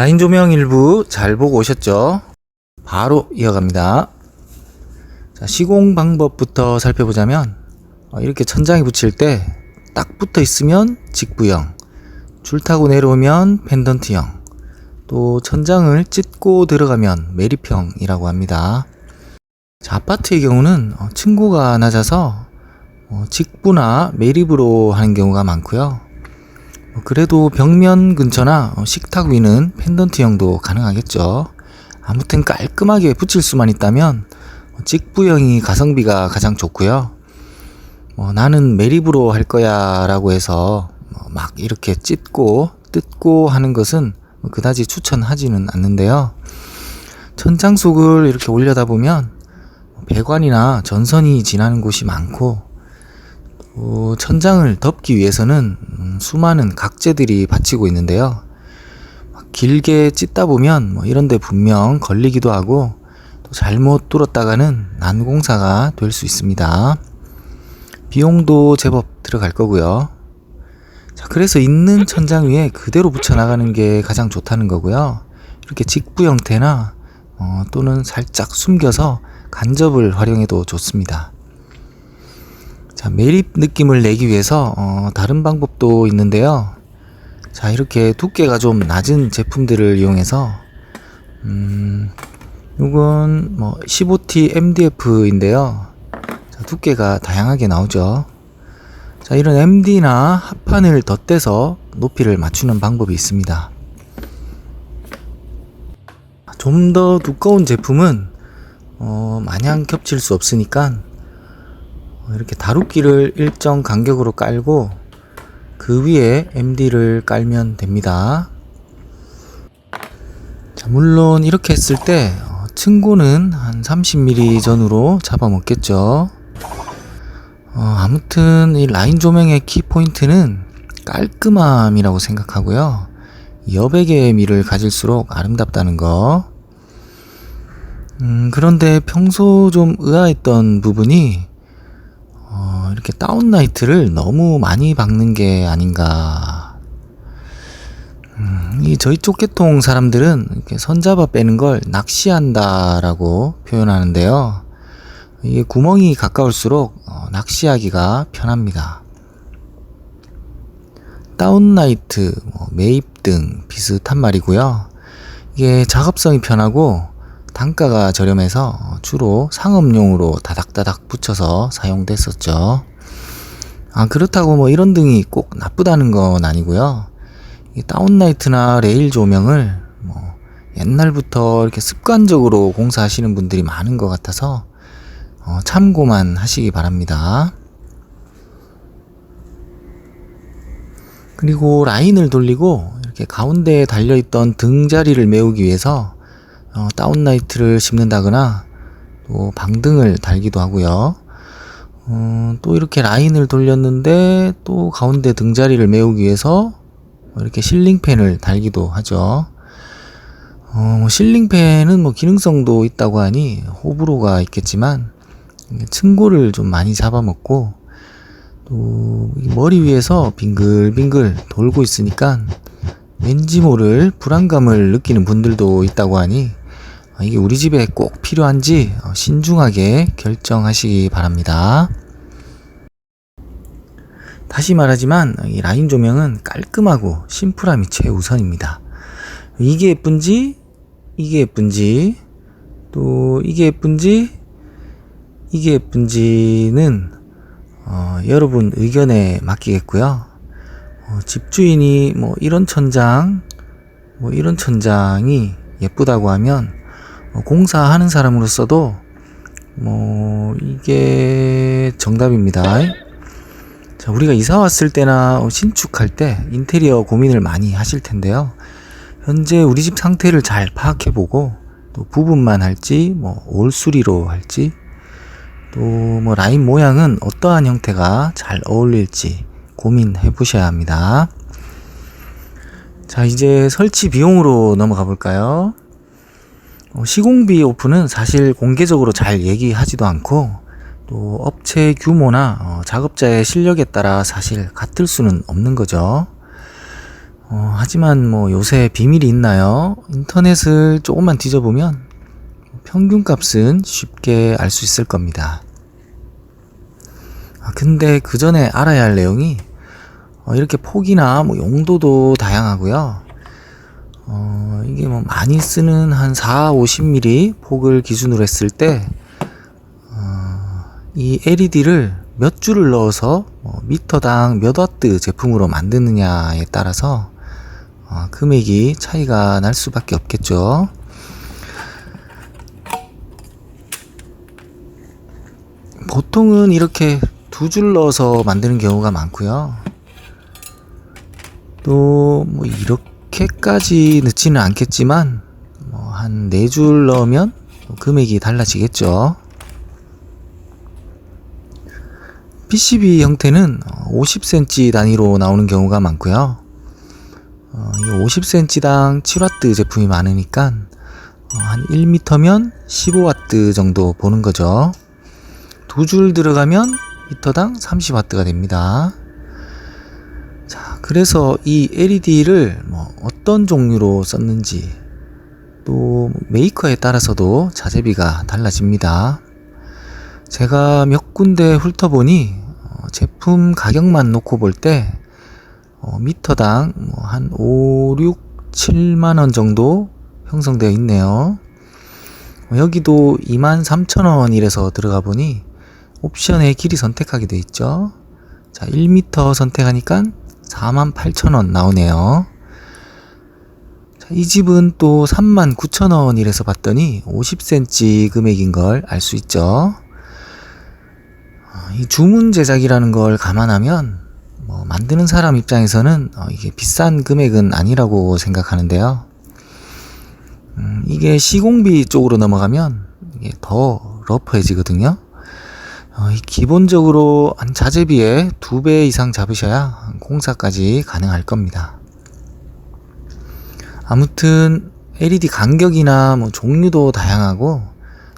라인 조명 일부 잘 보고 오셨죠? 바로 이어갑니다. 자, 시공 방법부터 살펴보자면 이렇게 천장에 붙일 때 딱 붙어 있으면 직부형, 줄 타고 내려오면 펜던트형, 또 천장을 찢고 들어가면 매립형이라고 합니다. 자, 아파트의 경우는 층고가 낮아서 직부나 매립으로 하는 경우가 많고요. 그래도 벽면 근처나 식탁 위는 펜던트형도 가능하겠죠. 아무튼 깔끔하게 붙일 수만 있다면 직부형이 가성비가 가장 좋고요. 나는 매립으로 할 거야 라고 해서 막 이렇게 찢고 뜯고 하는 것은 그다지 추천하지는 않는데요. 천장 속을 이렇게 올려다 보면 배관이나 전선이 지나는 곳이 많고, 또 천장을 덮기 위해서는 수많은 각재들이 받치고 있는데요. 길게 찢다 보면 이런데 분명 걸리기도 하고, 또 잘못 뚫었다가는 난공사가 될 수 있습니다. 비용도 제법 들어갈 거고요. 자, 그래서 있는 천장 위에 그대로 붙여나가는 게 가장 좋다는 거고요. 이렇게 직부 형태나 또는 살짝 숨겨서 간접을 활용해도 좋습니다. 자, 매립 느낌을 내기 위해서 다른 방법도 있는데요. 자, 이렇게 두께가 좀 낮은 제품들을 이용해서 이건 15T MDF인데요. 자, 두께가 다양하게 나오죠. 자, 이런 MD나 합판을 덧대서 높이를 맞추는 방법이 있습니다. 좀 더 두꺼운 제품은 마냥 겹칠 수 없으니까 이렇게 다루기를 일정 간격으로 깔고 그 위에 MD를 깔면 됩니다. 자, 물론 이렇게 했을 때 층고는 한 30mm 전후로 잡아먹겠죠. 아무튼 이 라인 조명의 키포인트는 깔끔함이라고 생각하고요. 여백의 미를 가질수록 아름답다는 거. 그런데 평소 좀 의아했던 부분이 이렇게 다운라이트를 너무 많이 박는 게 아닌가. 저희 쪽 계통 사람들은 이렇게 선잡아 빼는 걸 낚시한다라고 표현하는데요. 이게 구멍이 가까울수록 낚시하기가 편합니다. 다운라이트, 매입 등 비슷한 말이고요. 이게 작업성이 편하고 단가가 저렴해서 주로 상업용으로 다닥다닥 붙여서 사용됐었죠. 그렇다고 이런 등이 꼭 나쁘다는 건 아니고요. 이 다운라이트나 레일 조명을 옛날부터 이렇게 습관적으로 공사하시는 분들이 많은 것 같아서 참고만 하시기 바랍니다. 그리고 라인을 돌리고 이렇게 가운데에 달려있던 등 자리를 메우기 위해서 다운라이트를 심는다거나 또 방등을 달기도 하고요. 또 이렇게 라인을 돌렸는데 또 가운데 등 자리를 메우기 위해서 이렇게 실링팬을 달기도 하죠. 실링팬은 기능성도 있다고 하니 호불호가 있겠지만 층고를 좀 많이 잡아먹고 또 머리 위에서 빙글빙글 돌고 있으니까 왠지 모를 불안감을 느끼는 분들도 있다고 하니 이게 우리 집에 꼭 필요한지 신중하게 결정하시기 바랍니다. 다시 말하지만 이 라인 조명은 깔끔하고 심플함이 최우선입니다. 이게 예쁜지 이게 예쁜지 또 이게 예쁜지 이게 예쁜지는 여러분 의견에 맡기겠고요. 집주인이 이런 천장 이런 천장이 예쁘다고 하면 공사하는 사람으로서도 이게 정답입니다. 자, 우리가 이사 왔을 때나 신축할 때 인테리어 고민을 많이 하실 텐데요. 현재 우리 집 상태를 잘 파악해보고 또 부분만 할지 올수리로 할지 또 라인 모양은 어떠한 형태가 잘 어울릴지 고민해 보셔야 합니다. 자, 이제 설치 비용으로 넘어가 볼까요? 시공비 오프는 사실 공개적으로 잘 얘기하지도 않고 또 업체 규모나 작업자의 실력에 따라 사실 같을 수는 없는 거죠. 하지만 뭐 요새 비밀이 있나요? 인터넷을 조금만 뒤져보면 평균값은 쉽게 알 수 있을 겁니다. 근데 그 전에 알아야 할 내용이 이렇게 폭이나 뭐 용도도 다양하고요. 이게 뭐 많이 쓰는 한 4, 50mm 폭을 기준으로 했을 때 이 LED를 몇 줄을 넣어서 미터당 몇 와트 제품으로 만드느냐에 따라서 금액이 차이가 날 수밖에 없겠죠. 보통은 이렇게 두 줄 넣어서 만드는 경우가 많고요. 또 뭐 이렇게까지 넣지는 않겠지만 한 4줄 넣으면 금액이 달라지겠죠. PCB 형태는 50cm 단위로 나오는 경우가 많고요. 50cm당 7W 제품이 많으니까 한 1m면 15W 정도 보는 거죠. 두 줄 들어가면 미터당 30W가 됩니다. 자, 그래서 이 LED를 어떤 종류로 썼는지 또 메이커에 따라서도 자재비가 달라집니다. 제가 몇 군데 훑어보니 제품 가격만 놓고 볼 때 미터당 한 5, 6, 7만원 정도 형성되어 있네요. 여기도 23,000원 이래서 들어가 보니 옵션에 길이 선택하게 되어 있죠. 자, 1m 선택하니까 48,000원 나오네요. 자, 이 집은 또 39,000원 이래서 봤더니 50cm 금액인 걸 알 수 있죠. 이 주문 제작이라는 걸 감안하면 만드는 사람 입장에서는 이게 비싼 금액은 아니라고 생각하는데요. 이게 시공비 쪽으로 넘어가면 이게 더 러프해지거든요. 기본적으로 한 자재비의 2배 이상 잡으셔야 공사까지 가능할 겁니다. 아무튼 LED 간격이나 종류도 다양하고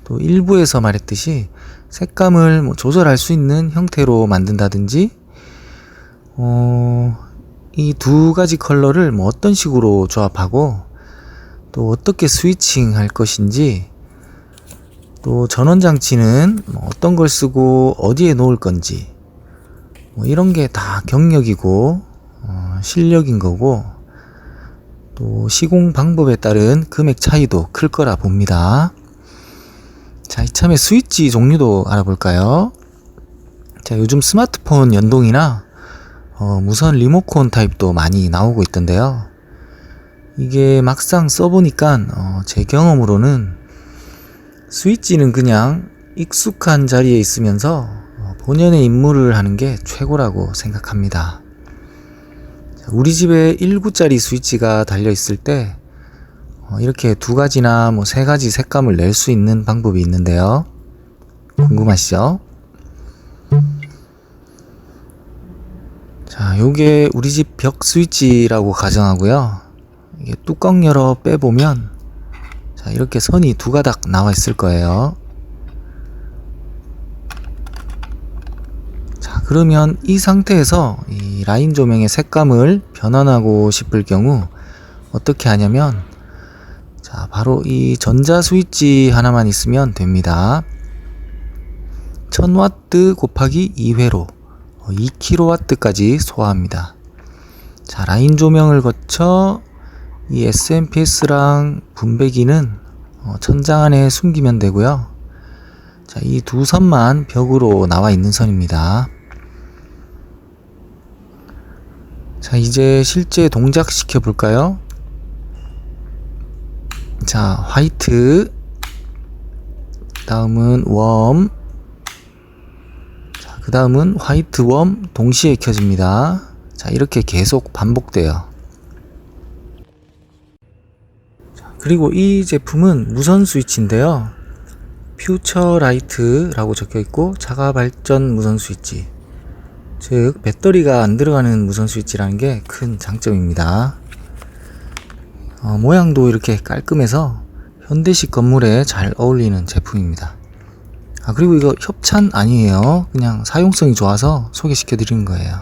또 일부에서 말했듯이 색감을 조절할 수 있는 형태로 만든다든지 이 두 가지 컬러를 어떤 식으로 조합하고 또 어떻게 스위칭 할 것인지 또 전원장치는 어떤 걸 쓰고 어디에 놓을 건지 이런 게 다 경력이고 실력인 거고 또 시공 방법에 따른 금액 차이도 클 거라 봅니다. 자, 이참에 스위치 종류도 알아볼까요? 자, 요즘 스마트폰 연동이나 무선 리모컨 타입도 많이 나오고 있던데요. 이게 막상 써보니까 제 경험으로는 스위치는 그냥 익숙한 자리에 있으면서 본연의 임무를 하는 게 최고라고 생각합니다. 우리 집에 1구짜리 스위치가 달려 있을 때 이렇게 2가지나 3가지 색감을 낼 수 있는 방법이 있는데요. 궁금하시죠? 자, 요게 우리 집 벽 스위치라고 가정하고요. 이게 뚜껑 열어 빼보면 자, 이렇게 선이 2가닥 나와 있을 거예요. 자, 그러면 이 상태에서 이 라인 조명의 색감을 변환하고 싶을 경우 어떻게 하냐면 자, 바로 이 전자 스위치 하나만 있으면 됩니다. 1000W 곱하기 2회로 2kW까지 소화합니다. 자, 라인 조명을 거쳐 이 SMPS랑 분배기는 천장 안에 숨기면 되고요. 자, 이 두 선만 벽으로 나와 있는 선입니다. 자, 이제 실제 동작 시켜 볼까요? 자, 화이트, 다음은 웜, 자, 그 다음은 화이트 웜 동시에 켜집니다. 자, 이렇게 계속 반복돼요. 자, 그리고 이 제품은 무선 스위치인데요. 퓨처 라이트라고 적혀 있고 자가 발전 무선 스위치, 즉 배터리가 안 들어가는 무선 스위치라는 게 큰 장점입니다. 모양도 이렇게 깔끔해서 현대식 건물에 잘 어울리는 제품입니다. 그리고 이거 협찬 아니에요. 그냥 사용성이 좋아서 소개시켜 드리는 거예요.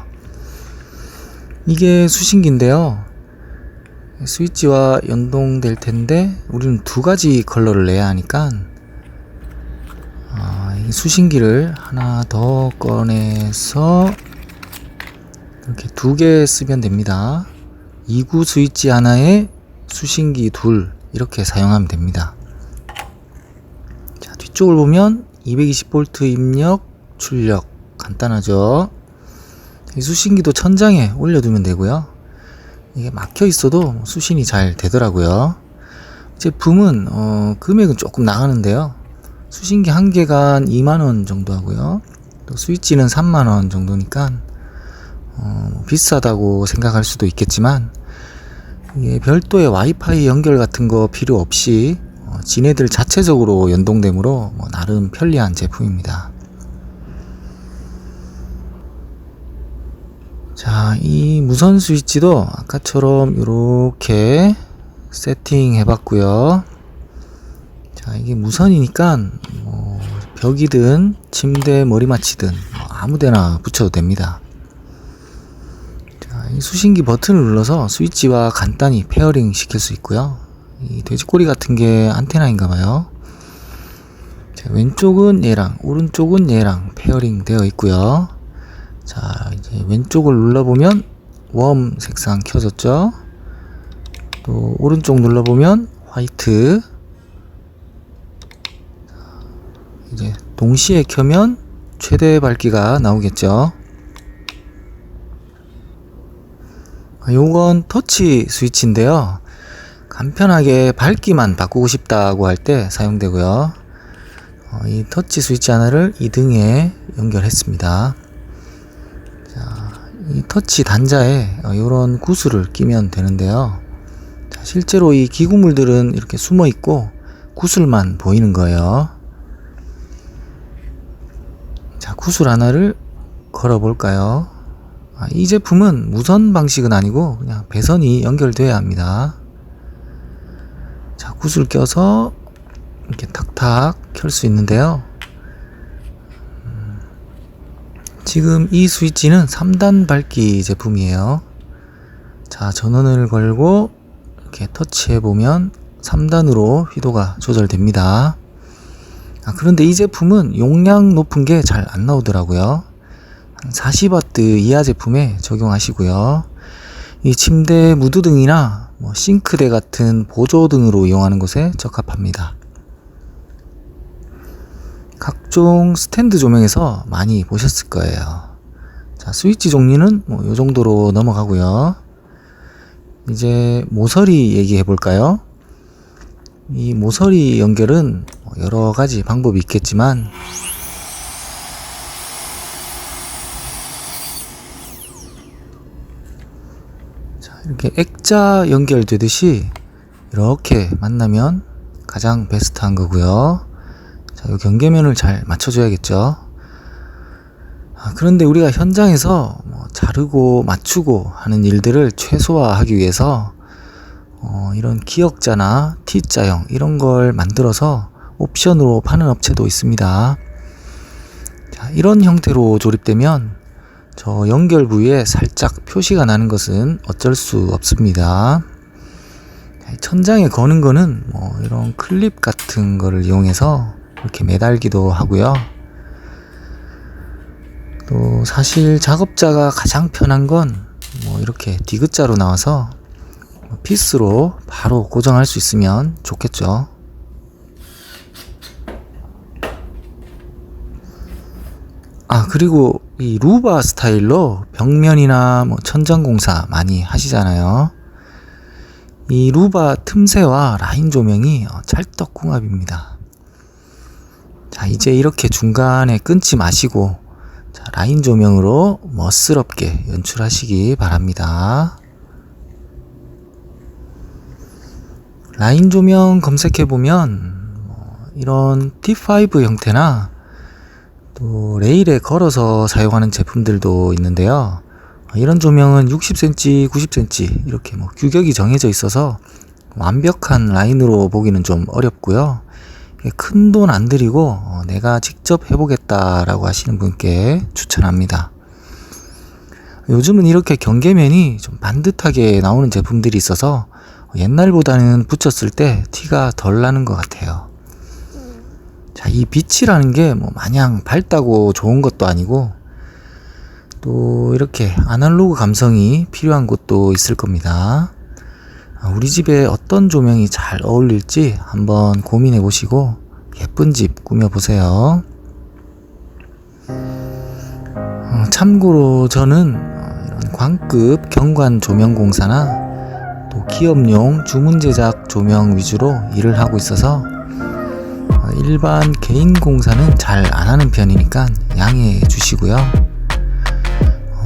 이게 수신기인데요. 스위치와 연동될 텐데 우리는 두 가지 컬러를 내야 하니까 이 수신기를 하나 더 꺼내서 이렇게 두 개 쓰면 됩니다. 2구 스위치 하나에 수신기 둘 이렇게 사용하면 됩니다. 자, 뒤쪽을 보면 220V 입력, 출력 간단하죠. 이 수신기도 천장에 올려두면 되고요. 이게 막혀 있어도 수신이 잘 되더라고요. 제품은 금액은 조금 나가는데요. 수신기 한 개가 2만원 정도 하고요. 또 스위치는 3만원 정도니까 비싸다고 생각할 수도 있겠지만 이게 별도의 와이파이 연결 같은 거 필요 없이 지네들 자체적으로 연동되므로 나름 편리한 제품입니다. 자, 이 무선 스위치도 아까처럼 이렇게 세팅 해봤고요. 자, 이게 무선이니까 벽이든 침대 머리맡이든 아무데나 붙여도 됩니다. 자, 이 수신기 버튼을 눌러서 스위치와 간단히 페어링 시킬 수 있고요. 이 돼지꼬리 같은 게 안테나인가봐요. 왼쪽은 얘랑 오른쪽은 얘랑 페어링 되어 있고요. 자, 이제 왼쪽을 눌러보면 웜 색상 켜졌죠. 또 오른쪽 눌러보면 화이트. 이제 동시에 켜면 최대 밝기가 나오겠죠. 요건 터치 스위치인데요. 간편하게 밝기만 바꾸고 싶다고 할 때 사용되고요. 이 터치 스위치 하나를 2등에 연결했습니다. 자, 이 터치 단자에 이런 구슬을 끼면 되는데요. 자, 실제로 이 기구물들은 이렇게 숨어 있고 구슬만 보이는 거예요. 자, 구슬 하나를 걸어 볼까요? 이 제품은 무선 방식은 아니고 그냥 배선이 연결돼야 합니다. 자, 구슬 껴서 이렇게 탁탁 켤 수 있는데요. 지금 이 스위치는 3단 밝기 제품이에요. 자, 전원을 걸고 이렇게 터치해 보면 3단으로 휘도가 조절됩니다. 그런데 이 제품은 용량 높은 게 잘 안 나오더라고요. 40W 이하 제품에 적용하시고요. 이 침대 무드등이나 싱크대 같은 보조등으로 이용하는 것에 적합합니다. 각종 스탠드 조명에서 많이 보셨을 거예요. 자, 스위치 종류는 이 정도로 넘어가고요. 이제 모서리 얘기해 볼까요? 이 모서리 연결은 여러 가지 방법이 있겠지만 자, 이렇게 액자 연결되듯이 이렇게 만나면 가장 베스트한 거고요. 자, 이 경계면을 잘 맞춰줘야겠죠. 그런데 우리가 현장에서 자르고 맞추고 하는 일들을 최소화하기 위해서 이런 기역자나 T자형 이런 걸 만들어서 옵션으로 파는 업체도 있습니다. 자, 이런 형태로 조립되면 저 연결 부위에 살짝 표시가 나는 것은 어쩔 수 없습니다. 천장에 거는 거는 이런 클립 같은 거를 이용해서 이렇게 매달기도 하고요. 또 사실 작업자가 가장 편한 건 이렇게 디귿자로 나와서 피스로 바로 고정할 수 있으면 좋겠죠. 그리고 이 루바 스타일로 벽면이나 천장 공사 많이 하시잖아요. 이 루바 틈새와 라인 조명이 찰떡궁합입니다. 자, 이제 이렇게 중간에 끊지 마시고 자, 라인 조명으로 멋스럽게 연출하시기 바랍니다. 라인 조명 검색해보면 이런 T5 형태나 또 레일에 걸어서 사용하는 제품들도 있는데요. 이런 조명은 60cm, 90cm 이렇게 규격이 정해져 있어서 완벽한 라인으로 보기는 좀 어렵고요. 큰 돈 안 들이고 내가 직접 해보겠다라고 하시는 분께 추천합니다. 요즘은 이렇게 경계면이 좀 반듯하게 나오는 제품들이 있어서 옛날보다는 붙였을 때 티가 덜 나는 것 같아요. 자, 이 빛이라는 게 뭐 마냥 밝다고 좋은 것도 아니고 또 이렇게 아날로그 감성이 필요한 곳도 있을 겁니다. 우리 집에 어떤 조명이 잘 어울릴지 한번 고민해 보시고 예쁜 집 꾸며 보세요. 참고로 저는 이런 광급 경관 조명 공사나 또 기업용 주문 제작 조명 위주로 일을 하고 있어서 일반 개인 공사는 잘 안 하는 편이니까 양해해 주시고요.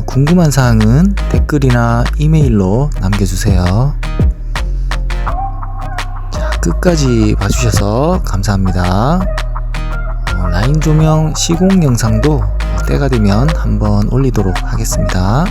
궁금한 사항은 댓글이나 이메일로 남겨주세요. 자, 끝까지 봐주셔서 감사합니다. 라인 조명 시공 영상도 때가 되면 한번 올리도록 하겠습니다.